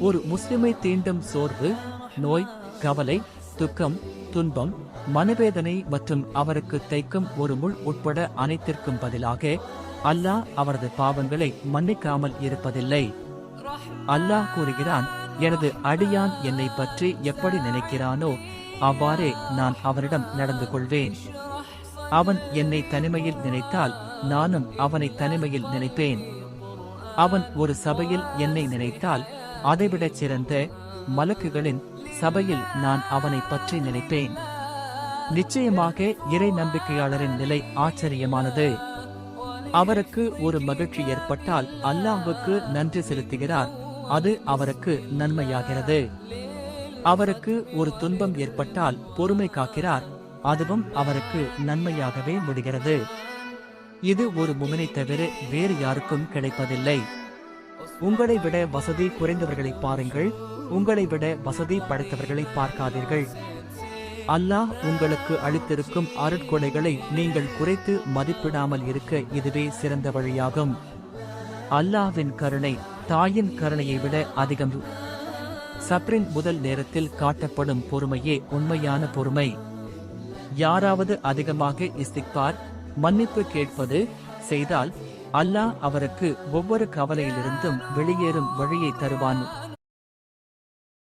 ஒரு முஸ்லிமை தீண்டும் சோர்வு, நோய், கவலை, துக்கம், துன்பம், மனவேதனை மற்றும் அவருக்கு தைக்கும் ஒரு முள் உட்பட அனைத்திற்கும் பதிலாக அல்லாஹ் அவரது பாவங்களை மன்னிக்காமல் இருப்பதில்லை. அல்லாஹ் கூறுகிறான், எனது அடியான் என்னை பற்றி எப்படி நினைக்கிறானோ அவ்வாறே நான் அவனிடம் நடந்து கொள்வேன். அவன் என்னை தனிமையில் நினைத்தால் நானும் அவனை தனிமையில் நினைப்பேன். அவன் ஒரு சபையில் என்னை நினைத்தால் அதைவிடச் சிறந்த மலக்குகளின் சபையில் நான் அவனை பற்றி நினைப்பேன். நிச்சயமாக இறை நம்பிக்கையாளரின் நிலை ஆச்சரியமானது. அவருக்கு ஒரு மகிழ்ச்சி ஏற்பட்டால் அல்லாஹ்வுக்கு நன்றி செலுத்துகிறார், அது அவருக்கு நன்மையாகிறது. அவருக்கு ஒரு துன்பம் ஏற்பட்டால் பொறுமை காக்கிறார், அதுவும் அவருக்கு நன்மையாகவே முடிகிறது. இது ஒரு முஃமினை தவிர வேறு யாருக்கும் கிடைப்பதில்லை. உங்களை விட வசதி குறைந்தவர்களை பாருங்கள், உங்களை விட வசதி படைத்தவர்களை பார்க்காதீர்கள். அல்லாஹ் உங்களுக்கு அளித்திருக்கும் அருட்கொடைகளை நீங்கள் குறைத்து மதிப்பிடாமல் இருக்க இதுவே சிறந்த வழியாகும். அல்லாஹ்வின் கருணை தாயின் கருணையை விட அதிகம். சப்ரின் முதல் நேரத்தில் காட்டப்படும் பொறுமையே உண்மையான பொறுமை. யாராவது அதிகமாக இஸ்திக்பார், மன்னிப்பு கேட்பது செய்தால் அல்லாஹ் அவருக்கு ஒவ்வொரு கவலையிலிருந்தும் வெளியேறும் வழியை தருவான்.